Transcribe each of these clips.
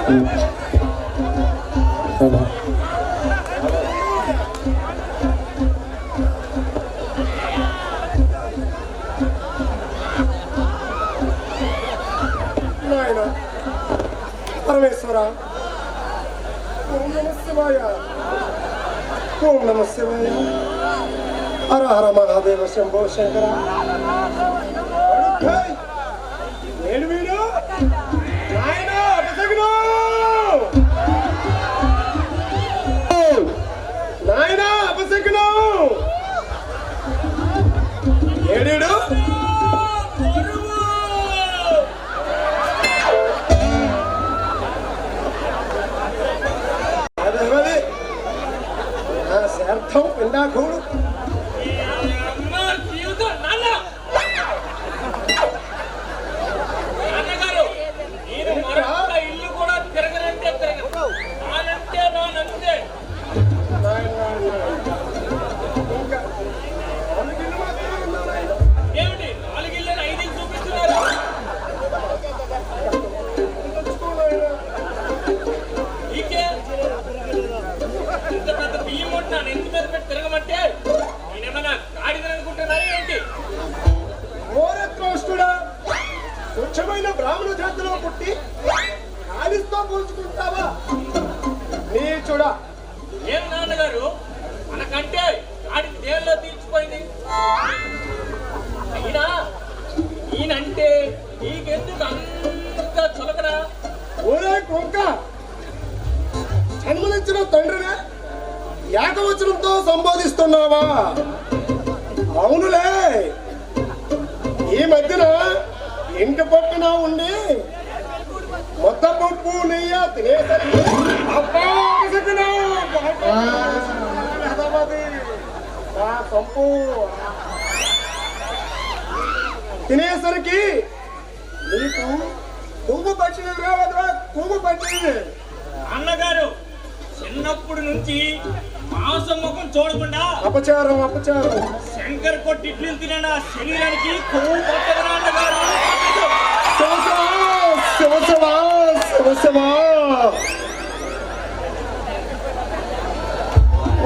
పరమేశ్వర ఓం నమ శివాయ ఓం నమ శివాయ హర హర మహాదేవ శంభో శంకర నేను వీడు నాయన అపసగును నాయన అపసగును ఏడేడు అర్థం ఎండాకూడు ఇల్లు కూడా తిరగనంటే నానంటే నానంతే ఏమిటి 4 ఇల్లు 5 ఇల్లు చూపిస్తున్నారు ఇంత పెద్ద బియ్యం కొట్టినాను ఎంత మీద పెట్టి తిరగమంటే నేనేమన్నా గాడిదని అనుకుంటున్నారా ఏంటి? ఓరత్రోష్టుడా స్వచ్ఛమైన బ్రాహ్మణ జాతిలో పుట్టి గాలితో పోల్చుకుంటావా నీచుడా? ఏం నాన్నగారు మనకంటే గాడి దేనిలో తీర్చిపోయింది? అయినా ఈయనంటే నీకెందుకు అంత చులకనా? ఓరే కొంక జన్మనిచ్చిన తండ్రినే ఏకవచనంతో సంబోధిస్తున్నావా? అవునులే, ఈ మధ్యన ఇంటి పట్టున ఉండి మొత్తపప్పు నెయ్య తినేసరికి సంపు తినేసరికి నీకు కొవ్వు పట్టింది రావద్దా? కొవ్వు పట్టింది. అన్నగారు చిన్నప్పుడు నుంచి మాంసం ముఖం చూడకుండా అపచారం అపచారం శంకర్ కొట్టి ఇడ్లీలు తినే నా శరీరానికి కొవ్వు పట్టదు అన్నగారు. శివశివా శివశివా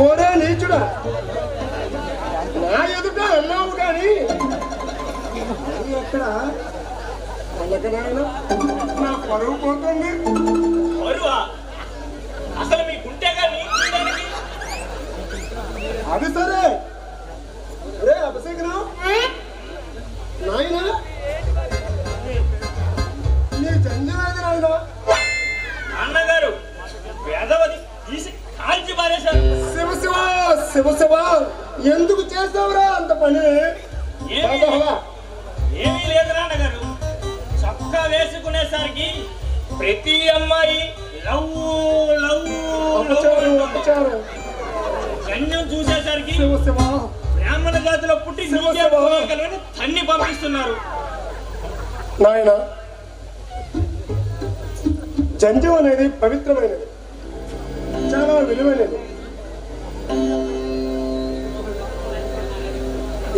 ఓరే నీచుడా, నా ఎదుట అన్నావు కానీ ఎక్కడ నాయన నా పరువు పోతుంది. పరువా? అసలు మీ గుంటెగా నీకు అది సరే. రే అభిషేకం నాయన నీ జంజవేది నాయన. అన్నగారు వేదవది తీసి కాల్చి పారేశారు. శివశివ శివశివ ఎందుకు చేసావురా అంత పని? ఏమీ లేదు నాన్నగారు, చొక్కా వేసుకునేసరికి ప్రతి అమ్మాయి లవ్వు జన్యం చూసేసరికి బ్రాహ్మణ జాతిలో పుట్టి తన్ని పంపిస్తున్నారు. నాయన జంజం అనేది పవిత్రమైనది, చాలా విలువైనది.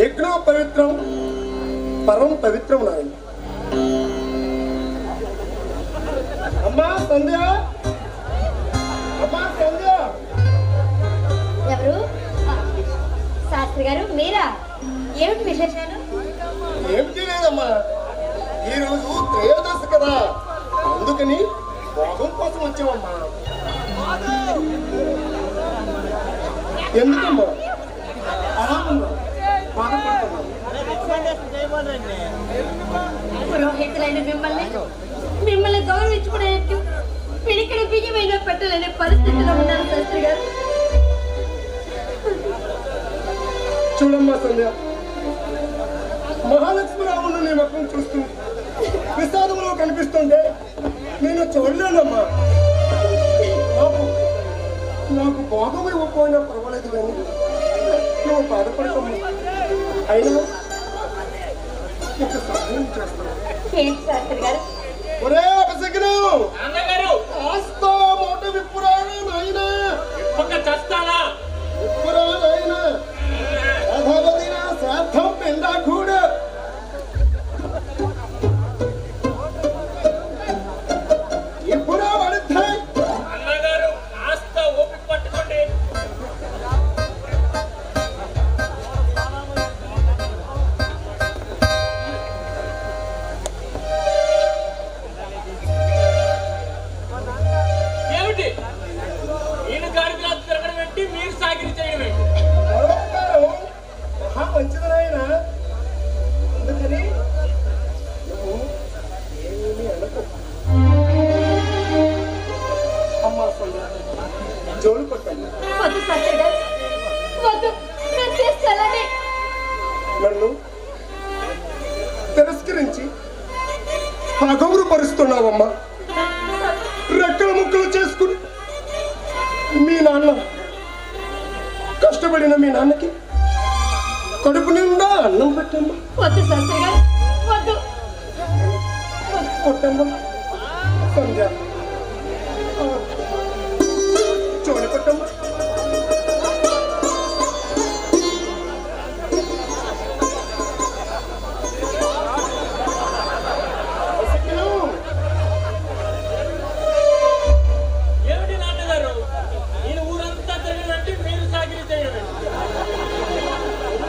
యజ్ఞం పవిత్రం, పరం పవిత్రం. నాయన అమ్మా సంధ్య, అమ్మా సంధ్య. ఎవరు? శాస్త్రి గారు మీరా? ఏమిటి విశేషాలు? ఏమిటి లేదమ్మా, ఈరోజు త్రయోదశి కదా, అందుకని భోగం కోసం వచ్చామమ్మా. ఎందుకమ్మా పురోహితులైన మిమ్మల్ని గౌరవించుకునేట్టు పిడికిడ బియ్యమైనా పెట్టలేని పరిస్థితిలో ఉన్నారు శాస్త్రి గారు. చూడమ్మా సంధ్య, మహాలక్ష్మి రాముడు నీ ముఖం చూస్తుంది విషాదంలో కనిపిస్తుంటే నేను చూడలేనమ్మా. నాకు భోగం ఇవ్వకపోయినా పర్వాలేదు కానీ నువ్వు బాధపడతాము. అయినా ఒక సహాయం చేస్తాను. ఏంటి శాస్త్రి గారు? ఒరే అపశకును, ఆస్తా మోట విప్పురా నాయనా. చస్తానా విప్పురా నాయనా, యథావధిన శ్రాద్ధం పెండాకూడు. ఎప్పుడో వడుద్దా జోలు కొట్టండి. వద్దు శాస్త్రి గారు, వద్దు. నేను తీసుకెళ్ళండి. నన్ను తిరస్కరించి అగౌరవపరుస్తున్నావమ్మా. రెక్కల ముక్కలు చేసుకుని మీ నాన్న కష్టపడిన మీ నాన్నకి కడుపు నిండా అన్నం పెట్టమ్మా. వద్దు శాస్త్రి గారు, వద్దు. కొట్టమ్మా సంధ్య, జోలు కొట్టమ్మా. ఏమిటి నాన్నగారు, నేను ఊరంతా తిరగనంటే మీరు సాగిరి చేయడం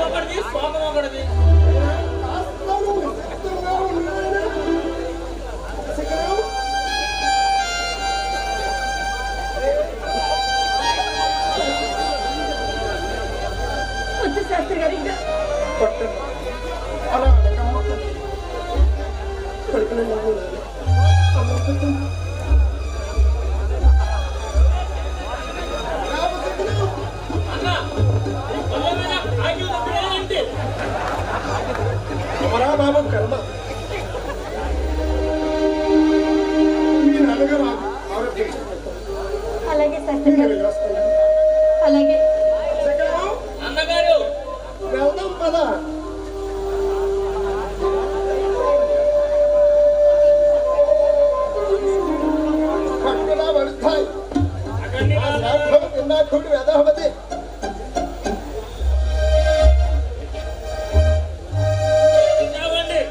ఒకటిది స్వాగం ఒకటిది. వద్దు శాస్త్రి గారు, ఇంకా కొట్టమ్మా. అలా అనకమ్మా. కడుపు నిండా అన్నం పెట్టమ్మా. అన్న ఈ కొల్లమైన కాకి దగ్గరేనంటే అమరా బాబు కర్మ. మీ నాన్నగారు ఆరోగ్యం అలాగే శాస్త్రి గారు, అలాగే. అన్నగారు వెళ్దాం పదా. పట్టుకున్నా పడుతాయి అక్కడిని తిన్నా కూడి వెదహమది. చావండి.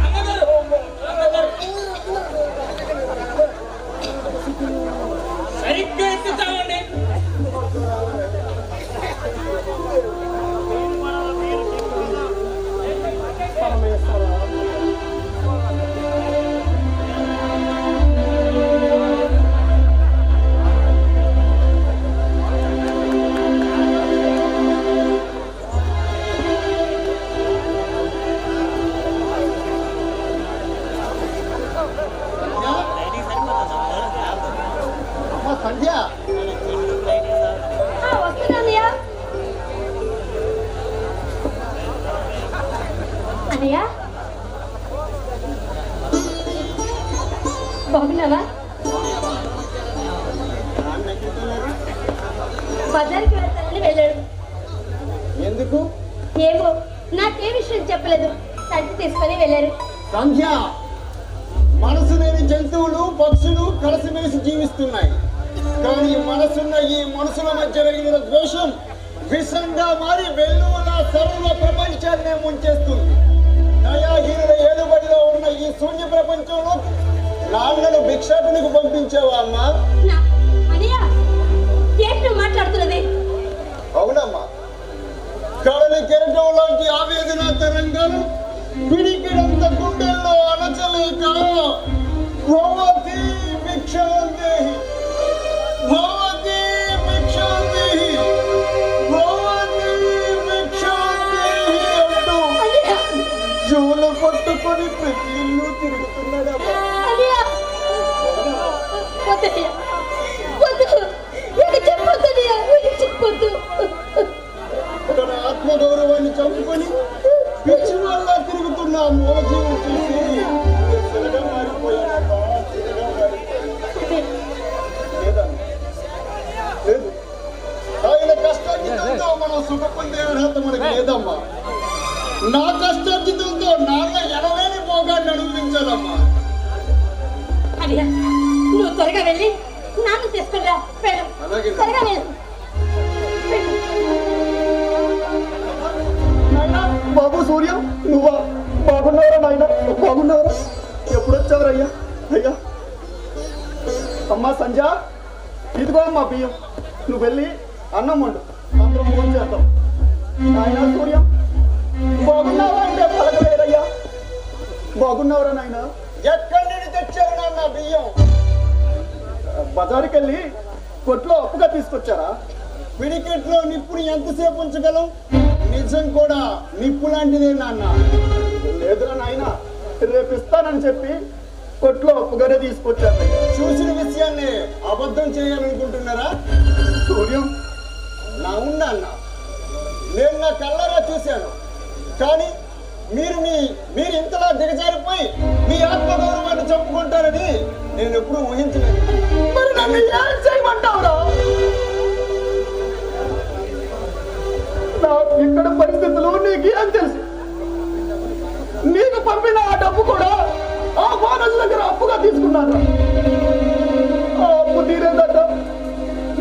అన్నగారు సరిగ్గా ఎత్తి చావండి. సంధ్య వస్తున్నానయ్య. అన్నయ్య, బాగున్నావా? బజార్కి వెళ్తానని వెళ్ళాడు. ఎందుకు? ఏమో నాకే విషయం చెప్పలేదు. సంచి తీసుకొని వెళ్ళారు. సంధ్య, మనసు లేని జంతువులు పక్షులు కలిసిమెలిసి జీవిస్తున్నాయి. కానీ మనసున్న ఈ మనుషుల మధ్య కలిగిన ద్వేషం విషంగా మారి వెల్లువల సర్వ ప్రపంచాన్నే ముంచేస్తుంది. దయాహీనుల ఏలుబడిలో ఉన్న ఈ శూన్య ప్రపంచంలో నాన్నను భిక్షకునికి పంపించావా అమ్మా? అన్నయ్య, ఏంటి మాట్లాడుతున్నది? అవునమ్మా, కడలి కెరటం లాంటి ఆవేదన తరంగాలు పిడికిడంత గుండెల్లో అణచలేక భవతి భిక్షాందేహి, భవతి భిక్షాందేహి, భవతి భిక్షాందేహి అంటూ జోలు పట్టుకొని ప్రతి ఇల్లు తిరుగుతున్నాడమ్మా. అన్నయ్య, వద్దన్నయ్య, వద్దు. ఇక చెప్పొద్దన్నయ్య, ఇక చెప్పొద్దు. తన ఆత్మగౌరవాన్ని చంపుకొని పిచ్చి వల్ల తిరుగుతున్న ఆ మూలజీవం చూసి చిరగా మారిపోయాడమ్మా, చిరగా మారిపోయాడు. లేదు, ఆయన కష్టార్జితంతో మనం సుఖ పొందే అర్హత మనకు లేదమ్మా. నా కష్టార్జితంతో నాన్న ఎనలేని భోగాన్ని అనుభవించాలమ్మా. అన్నయ్య, నువ్వు త్వరగా వెళ్ళి నాన్న తీసుకురా. వెళ్ళు, అలాగే. త్వరగా వెళ్ళు. బాబు సూర్య, నువ్వా? బాగున్నారా నాయన? బాగున్నారా? ఎప్పుడొచ్చావురా అయ్యా? అయ్యా, అమ్మా సంజ, ఇదిగో అమ్మా బియ్యం. నువ్వు వెళ్ళి అన్నం వండు, అందరం ఫోన్ చేద్దాం. నాయన సూర్య, బాగున్నావా అంటే పలకలేరయ్యా. బాగున్నావురా నాయన? ఎక్కడి నుండి తెచ్చావు నాన్న బియ్యం? బజారుకి వెళ్ళి కొట్లో అప్పుగా తీసుకొచ్చారా? పిడికెట్లో నిప్పుని ఎంతసేపు ఉంచగలం? నిజం కూడా నిప్పు లాంటిదే నాన్న. లేదురా నాయన, రేపు ఇస్తానని చెప్పి కొట్లో అప్పుగానే తీసుకొచ్చాను. చూసిన విషయాన్ని అబద్ధం చేయాలనుకుంటున్నారా? సూర్యం, నా ఉన్నా అన్న, నేను నా కళ్ళారా చూశాను. కానీ మీరు ఇంతలా దిగజారిపోయి మీ ఆత్మగౌరవాన్ని చెప్పుకుంటారని నేను ఎప్పుడూ ఊహించలేదు. మరి నన్ను ఏం చేయమంటావురా? నాకు ఇక్కడ పరిస్థితులు నీకేం తెలుసు? నీకు పంపిన ఆ డబ్బు కూడా ఆ బానస్ దగ్గర అప్పుగా తీసుకున్నాను. ఆ అప్పు తీరేదట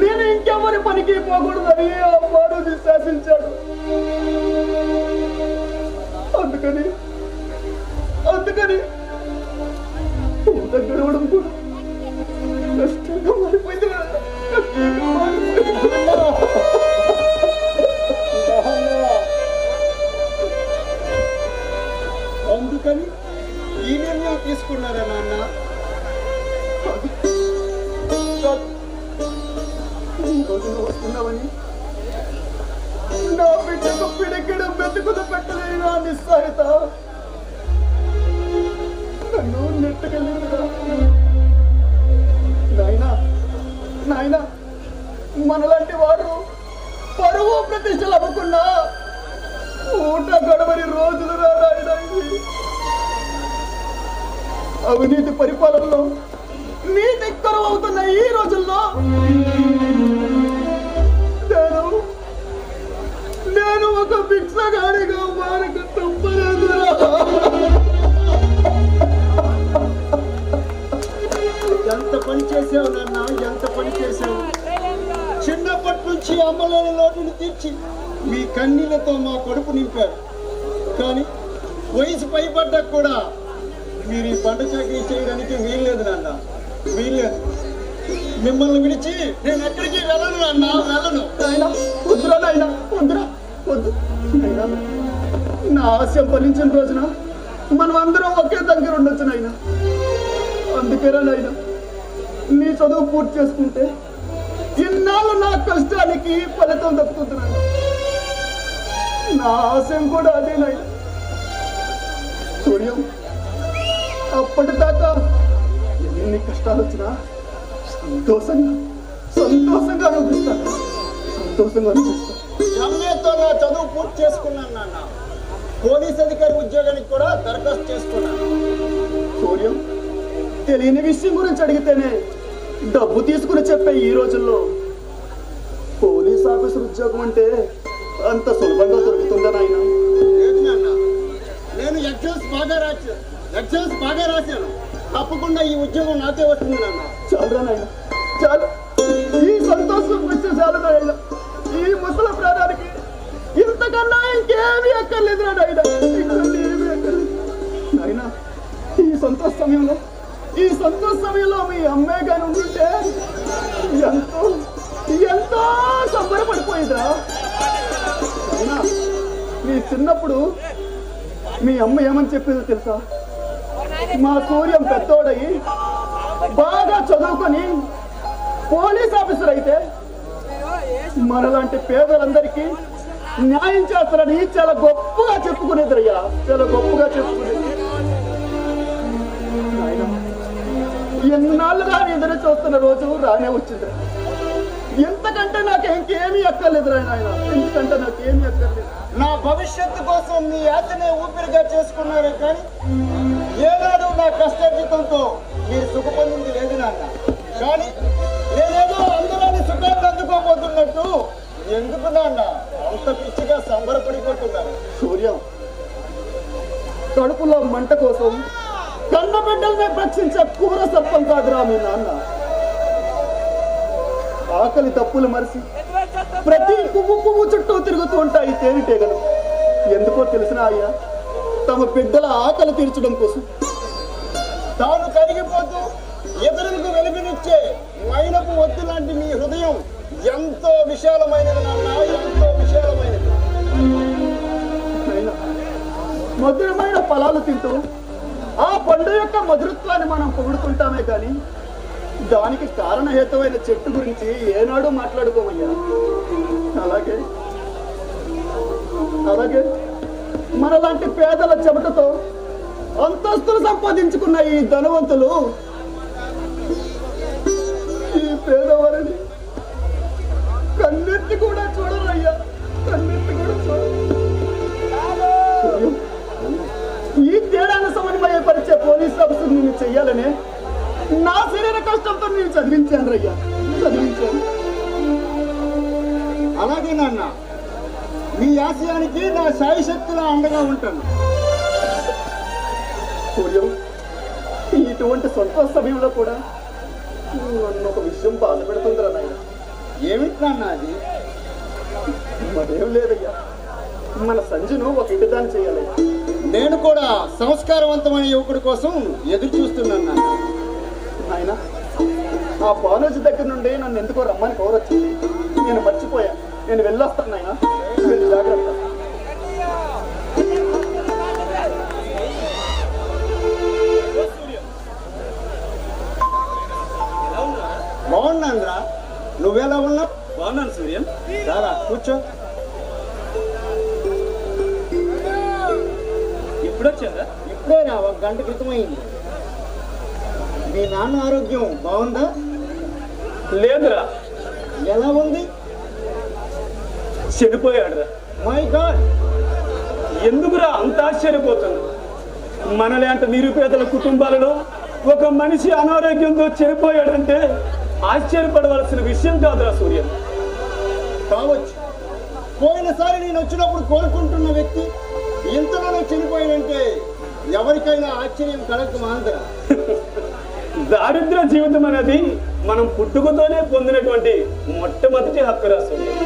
నేను ఇంకెవరి పనికి పోకూడదని ఆ బాను శాసించాడు. అందుకని గడవడం కూడా కష్టంగా మారిపోయింది. అందుకని ఈ నిర్ణయం తీసుకున్నారా నాన్న? ఈ రోజున వస్తున్నావని నా బిడ్డకు పిడికిడు మెతుకులు పెట్టలేని ఆ నిస్సహాయత నన్ను నెట్టుకెళ్ళిందిరా. నాయనా, మనలాంటి వాడు పరువు ప్రతిష్టలు అవ్వకున్నా ఊట గడవని రోజులు నాయనా. అవినీతి పరిపాలనలో నీతి కరువు అవుతున్న ఈ రోజుల్లో నేను ఒక భిక్షగాడిగా మారక తప్పలేదురా. ఎంత పని చేసావు నాన్న, ఎంత పని చేసావు. చిన్నప్పటి నుంచి అమ్మలేని లోటుని తీర్చి మీ కన్నీళ్లతో మా కడుపు నింపారు. కానీ వయసు పైపడ్డా కూడా మీరు ఈ పంట చాకరీ చేయడానికి వీల్లేదు నాన్న, వీల్లేదు. మిమ్మల్ని విడిచి నేను ఎక్కడికి వెళ్ళను నాన్న, వెళ్ళను. వద్దురా నాయనా, వద్దు. నా ఆశయం ఫలించిన రోజున మనం అందరం ఒకే దగ్గర ఉండొచ్చు నాయన. అందుకేరా నాయన నీ చదువు పూర్తి చేసుకుంటే ఇన్నాళ్ళు నా కష్టానికి ఫలితం దక్కుతున్నాను. నా ఆశయం కూడా అదే నాయన. సూర్యం, అప్పటిదాకా ఎన్ని కష్టాలు వచ్చినా సంతోషంగా అనిపిస్తాను. ఎంఏతో నా చదువు పూర్తి చేసుకున్నాను నాన్న. పోలీస్ అధికారి ఉద్యోగానికి కూడా దరఖాస్తు చేసుకున్నాను. సూర్యం, తెలియని విషయం గురించి అడిగితేనే డబ్బు తీసుకుని చెప్పే ఈ రోజుల్లో పోలీస్ ఆఫీసర్ ఉద్యోగం అంటే అంత సులభంగా దొరుకుతుందా నాయన? లేదు నాన్న, నేను ఎగ్జామ్స్ బాగా రాశాను. తప్పకుండా ఈ ఉద్యోగం నాకే వస్తుంది నాన్న. చాలురా నాయన, చాలు. ఈ సంతోషం వచ్చే చాలు నాయన. ఈ ముసల ప్రాణానికి ఇంతకన్నా ఇంకేమీ అక్కర్లేదురా నాయన, ఇంకేమీ అక్కర్లేదు నాయన. ఈ సంతోష సమయంలో మీ అమ్మాయి కానీ ఉంటుంటే ఎంతో సంబరపడిపోయిందిరా. అయినా మీ చిన్నప్పుడు మీ అమ్మ ఏమని చెప్పేదో తెలుసా? మా సూర్యం పెద్దోడయి బాగా చదువుకొని పోలీస్ ఆఫీసర్ అయితే మనలాంటి పేదలందరికీ న్యాయం చేస్తారని చాలా గొప్పగా చెప్పుకునేదిరయ్యా, చాలా గొప్పగా చెప్పుకునేది. ఎన్నాళ్ళుగా ఎదురు చూస్తున్న రోజు రానే వచ్చింది. ఎంతకంటే నాకు ఇంకేమీ అక్కర్లేదురా నాయన, ఎందుకంటే నాకేమీ అక్కర్లేదు. నా భవిష్యత్తు కోసం మీ ఆశనే ఊపిరిగా చేసుకున్నారు. కానీ ఏనాడు నా కష్టార్జితంతో మీరు సుఖపొందింది లేదు నాన్న. కానీ నేనేదో అందులోని సుఖాన్ని అందుకోబోతున్నట్టు ఎందుకు నాన్న అంత పిచ్చిగా సంబరపడిపోతున్నారు? సూర్యం, కడుపులో మంట కోసం కన్న బిడ్డల్ని భక్షించే కూర సర్పం కాదురా మీ నాన్న. ఆకలి తప్పులు మరిసి ప్రతి పువ్వు చుట్టూ తిరుగుతూ ఉంటాయి తేనెటీగలు. ఎందుకో తెలిసిన అయ్యా, తమ బిడ్డల ఆకలి తీర్చడం కోసం తాను కరిగిపోతూ ఇతరులకు వెలుగునిచ్చే మైనపు ఒత్తి లాంటి మీ హృదయం ఎంతో విశాలమైనది నాన్న, ఎంతో విశాలమైనది. మధురమైన ఫలాలు తింటూ ఆ పండు యొక్క మధురత్వాన్ని మనం పొగుడుతుంటామే కానీ దానికి కారణహేతువైన చెట్టు గురించి ఏనాడు మాట్లాడుకోమయ్యా. అలాగే మనలాంటి పేదల చెమటతో అంతస్తులు సంపాదించుకున్న ఈ ధనవంతులు ఈ పేదవారిని కన్నెత్తి కూడా చూడరయ్యా, కన్నెత్తి కూడా చూడరు. ఈ తేడాను సమన్వయపరిచే పోలీస్ ఆఫీసర్ నేను చెయ్యాలనే నా శరీర కష్టంతో నేను చదివించాను రయ్యా, చదివించాను. అలాగే నాన్న, నీ ఆశయానికి నా శాయశక్తుల అండగా ఉంటాను. సూర్యం, ఇటువంటి సొంత సమయంలో కూడా నన్ను ఒక విషయం బాధ పెడుతుందిరా నాయన. ఏమిటి నాన్న అది? మరేం లేదయ్యా, మన సంజును ఒక ఇంటిదాన్ని చేయాలయ్యా. నేను కూడా సంస్కారవంతమైన యువకుడి కోసం ఎదురు చూస్తున్నాను నాన్న. నాయన, ఆ బాలోజీ దగ్గర నుండి నన్ను ఎందుకో రమ్మని కౌరొచ్చింది, నేను మర్చిపోయాను. నేను వెళ్ళొస్తాను నాయన, మీరు జాగ్రత్త. బాగున్నాను రా, నువ్వెలా ఉన్నావు? బాగున్నాను సూర్యం. రారా కూర్చో. ఇప్పుడు వచ్చారా? ఇప్పుడే రా, 1 గంట క్రితం అయింది. మీ నాన్న ఆరోగ్యం బాగుందా? లేదురా, ఎలా ఉంది? చనిపోయాడురా. మై గాడ్, ఎందుకురా అంత ఆశ్చర్యపోతుంది? మనలాంటి నిరుపేదల కుటుంబాలలో ఒక మనిషి అనారోగ్యంతో చనిపోయాడంటే ఆశ్చర్యపడవలసిన విషయం కాదురా సూర్యం. కావచ్చు. పోయినసారి నేను వచ్చినప్పుడు కోరుకుంటున్న వ్యక్తి ఇంతలోనే చనిపోయాడంటే ఎవరికైనా ఆశ్చర్యం కలగక మాందరా. దారిద్ర్య జీవితం అనేది మనం పుట్టుకతోనే పొందినటువంటి మొట్టమొదటి హక్కురా సూర్యం.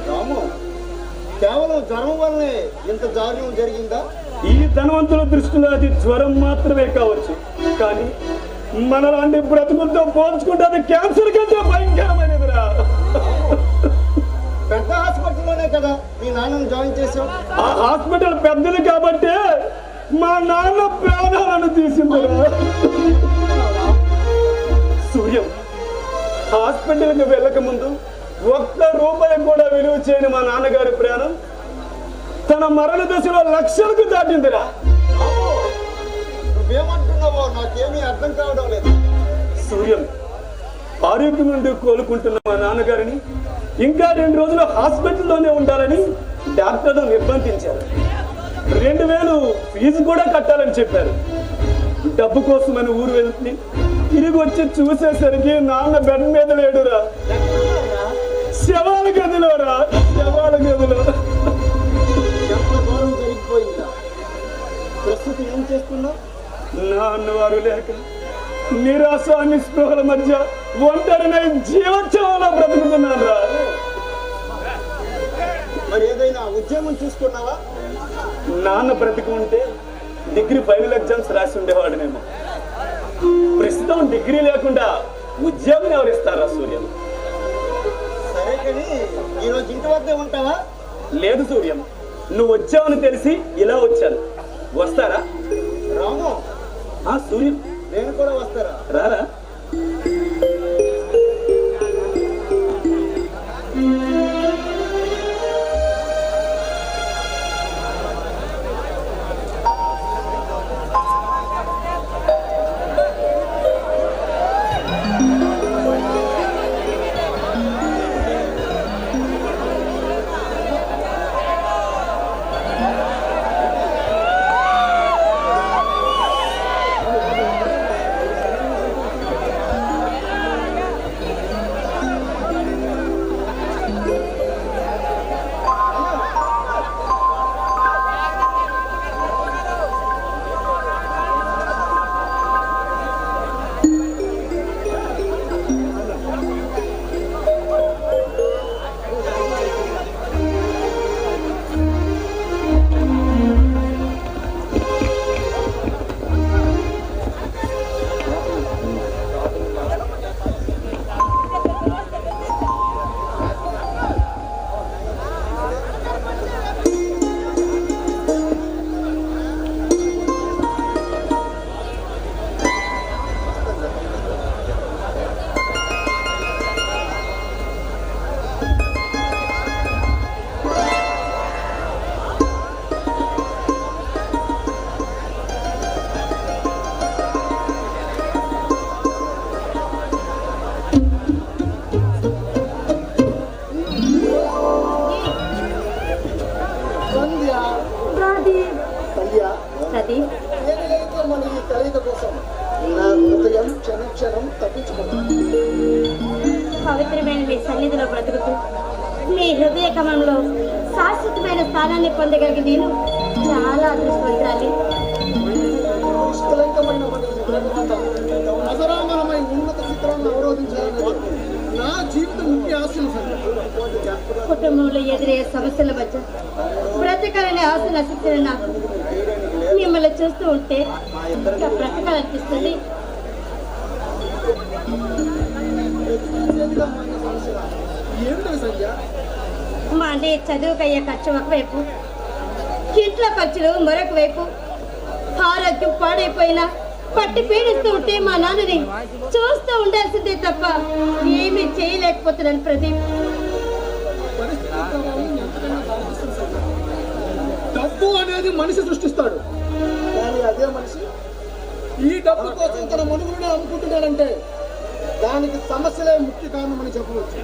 రాము, కేవలం జ్వరం వల్లనే ఇంత దారుణం జరిగిందా? ఈ ధనవంతుల దృష్టిలో అది జ్వరం మాత్రమే కావచ్చు, కానీ మనలాంటి బ్రతుకులతో పోల్చుకుంటే అది క్యాన్సర్ కంటే భయంకరమైనదిరా. పెద్ద హాస్పిటల్లోనే కదా మీ నాన్నను జాయిన్ చేసావు. ఆ హాస్పిటల్ పెద్దది కాబట్టి మా నాన్న ప్రాణాలను తీసిందిరా. సూర్యం, హాస్పిటల్కి వెళ్ళక ముందు ₹1 కూడా విలువ చేయని మా నాన్నగారి ప్రాణం తన మరణ దశలో లక్షలకు దాటిందిరా. నువ్వేమంటున్నావో నాకేమీ అర్థం కావడం లేదు. సూర్యం, ఆరోగ్యం నుండి కోలుకుంటున్న మా నాన్నగారిని ఇంకా 2 రోజులు హాస్పిటల్లోనే ఉండాలని డాక్టర్లు నిర్బంధించారు. 2000 ఫీజు కూడా కట్టాలని చెప్పారు. డబ్బు కోసమని ఊరు వెళ్తే తిరిగి వచ్చి చూసేసరికి నాన్న బెడ్ మీద లేడురా, శవాల గదిలో రా, శవాల గదిలో. ఎంత ఘోరం జరిగిపోయిందా? ప్రస్తుతం ఏం చేస్తున్నావు? నాన్న వారు లేక నిరాశ నిస్పృహల మధ్య ఒంటరినై జీవోత్సవంలో బ్రతుకుతున్నాను రా. మరి ఏదైనా ఉద్యోగం చూసుకున్నావా? నాన్న బ్రతికి ఉంటే డిగ్రీ ఫైనల్ ఎగ్జామ్స్ రాసి ఉండేవాడినేమో. ప్రస్తుతం డిగ్రీ లేకుండా ఉద్యోగం ఎవరిస్తారా సూర్యం? సరే కానీ ఈరోజు ఇంటి వద్దే ఉంటావా? లేదు సూర్యం, నువ్వు వచ్చావని తెలిసి ఇలా వచ్చాను. వస్తారా? రాము, సూర్యం, నేను కూడా వస్తారా? రారా. ప్రదీప్. ఏదైతే మన ఈ కలయిక కోసం నా హృదయం క్షణం క్షణం తప్పించుకుంటుంది. పవిత్రమైన మీ సన్నిధిలో బ్రతుకుతూ మీ హృదయ కమంలో శాశ్వతమైన స్థానాన్ని పొందగలిగి నేను చాలా అదృష్టవంతురాలి. నిష్కలంకమైన మన ఈ ప్రేమబంధం అజరామరమై ఉన్నత శిఖరాన్ని అవరోధించాలన్నది నా జీవిత ముఖ్య ఆశలు. కుటుంబంలో ఎదురయ్యే సమస్యల మధ్య బ్రతకాలని ఆశ నశించిన నాకు మిమ్మల్ని చూస్తూ ఉంటే ఇంకా బ్రతకాలనిపిస్తుంది. ఏమిటో సంధ్య? మా అన్నయ్య చదువుకయ్యే ఖర్చు ఒకవైపు, ఇంట్లో ఖర్చులు మరొక వైపు, ఆరోగ్యం పాడైపోయినా పట్టి పీడిస్తూ ఉంటే మా నాన్నని చూస్తూ ఉండాల్సిందే తప్ప ఏమీ చేయలేకపోతున్నాను ప్రదీప్. డబ్బు అనేది మనిషి సృష్టిస్తాడు, కానీ అదే మనిషి ఈ డబ్బు కోసం తన మనుగురునే అమ్ముకుంటున్నాడంటే దానికి సమస్యలే ముఖ్య కారణమని చెప్పవచ్చు.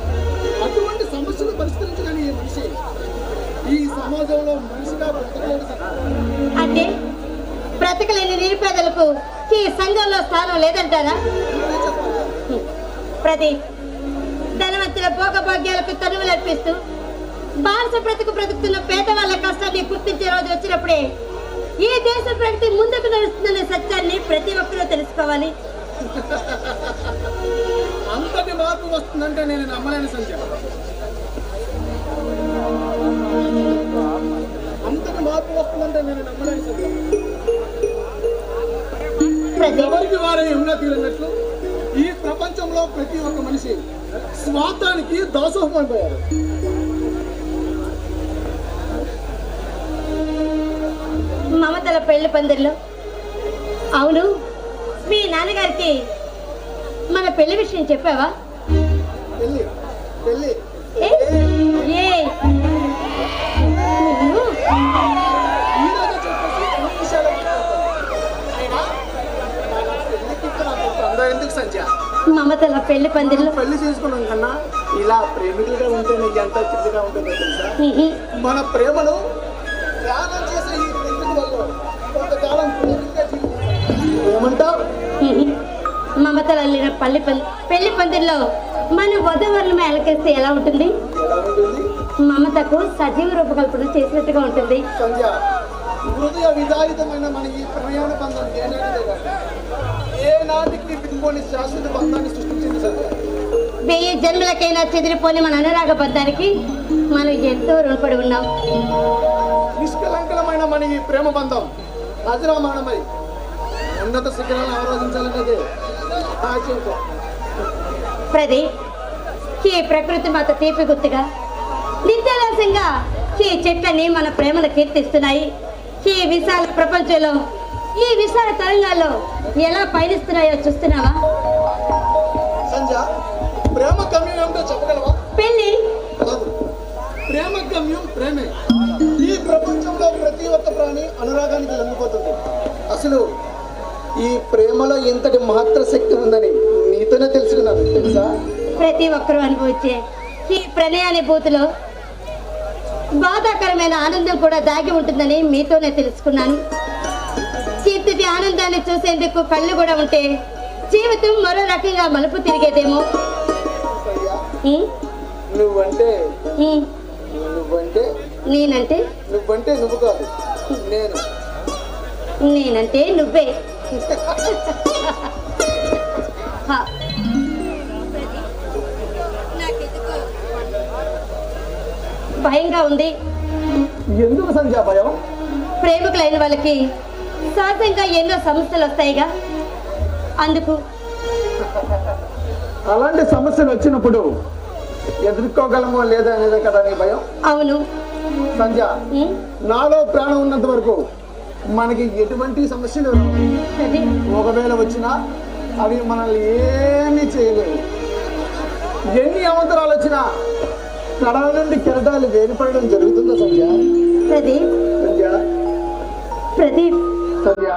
అటువంటి సమస్యలు పరిష్కరించలేని ఈ మనిషి ఈ సమాజంలో మనిషిగా బ్రతకలేడు. అంటే బ్రతకలేని నిరుపేదలకు ఈ సంఘంలో స్థానం లేదంటారా? ప్రదీప్, ధనవంతుల భోగభాగ్యాలకు తనువులర్పిస్తూ బానిస బ్రతుకుతున్న పేదవాళ్ళ కష్టాన్ని గుర్తించే రోజు వచ్చినప్పుడే ఈ దేశ ప్రగతి ముందుకు నడుస్తుందనే సత్యాన్ని ప్రతి ఒక్కరూ తెలుసుకోవాలి. అంతటి మార్పు వస్తుందంటే నేను నమ్మలేని సంఖ్య. అంతటి మార్పు వస్తుందంటే నేను నమ్మలేని సంఖ్య. ఎవరికి వారే ఉన్నతి ఉన్నట్లు ఈ ప్రపంచంలో ప్రతి ఒక్క మనిషి స్వార్థానికి దాసోహం అయిపోయారు. మమతల పెళ్లి పందిర్లో అవును, మీ నాన్నగారికి మన పెళ్లి విషయం చెప్పావా? పెళ్ళి పెళ్ళి ఏ ఏ నువ్వు ఈరోజు చెప్పేసి అన్ని విషయాలు అయినా పెళ్ళికి ఇక్కడ అంత తొందర ఎందుకు సంధ్య? మమతల పెళ్లి పందిర్లో పెళ్లి చేసుకున్నాం కన్నా ఇలా ప్రేమికులుగా ఉంటేనే ఎంత చిన్నగా ఉంటుందో తెలుసా? మన ప్రేమను త్యాగం చేసే ఈ ప్రేమికుల వల్ల కొంతకాలం ప్రేమికులుగా జీవించాలి. ఏమంటావు? మమతలు అల్లిన పెళ్లి పందిర్లో మన వధువరులను అలకేస్తే ఎలా ఉంటుంది? ఎలా ఉంటుంది? మమతకు సజీవ రూపకల్పన చేసినట్టుగా ఉంటుంది. సంధ్య, హృదయ విదారితమైన మన ఈ ప్రయాణ బంధం ఏ నాటికి విడిపోని శాశ్వత బంధాన్ని సృష్టించింది సంధ్య. 1000 జన్మలకైనా చెదిరిపోని మన అనురాగ బంధానికి మనం ఎంతో రుణపడి ఉన్నాం. నిష్కలంకలమైన మన ఈ ప్రేమ బంధం అజరామరణమై ఉన్నత శిఖరాలను అవరోధించాలన్నదే ఆశయం. ప్రదీప్, ఈ ప్రకృతి మాత తీపి గుర్తుగా నిత్యాలస్యంగా ఈ చెట్లని మన ప్రేమను కీర్తిస్తున్నాయి. ఈ విశాల ప్రపంచంలో ఈ విశాల తరంగాల్లో ఎలా పయనిస్తున్నాయో చూస్తున్నావా? సంధ్య, ప్రేమ గమ్యం ఏమిటో చెప్పగలవా? పెళ్లి. కాదు, ప్రేమ గమ్యం ప్రేమే. ఈ ప్రపంచంలో ప్రతి ఒక్క ప్రాణి అనురాగానికి లొంగిపోతుంది. అసలు ఈ ప్రేమలో ఎంతటి మహత్తర శక్తి ఉందని నీతోనే తెలుసుకున్నాను తెలుసా? ప్రతి ఒక్కరూ అనుభవించే ఈ ప్రణయానుభూతిలో బాధాకరమైన ఆనందం కూడా దాగి ఉంటుందని మీతోనే తెలుసుకున్నాను. ఇంతటి ఆనందాన్ని చూసేందుకు కళ్ళు కూడా ఉంటే జీవితం మరో రకంగా మలుపు తిరిగేదేమో. నువ్వంటే నేనంటే నువ్వు కాదు, నేనంటే నువ్వే. భయంగా ఉంది. ఎందుకు సంధ్య భయం? ప్రేమికులైన వాళ్ళకి సహజంగా ఎన్నో సమస్యలు వస్తాయిగా, అందుకు. అలాంటి సమస్యలు వచ్చినప్పుడు ఎదుర్కోగలమో లేదా అనేదే కదా నీ భయం? అవును సంధ్య, నాలో ప్రాణం ఉన్నంత వరకు మనకి ఎటువంటి సమస్యలు రావు. ఒకవేళ వచ్చినా అవి మనల్ని ఏమీ చేయలేవు. ఎన్ని అవసరాలు వచ్చినా కడాల నుండి కెరటాలు వేరుపడడం జరుగుతుందా సంధ్య? ప్రదీప్ సంధ్య ప్రదీప్ సంధ్య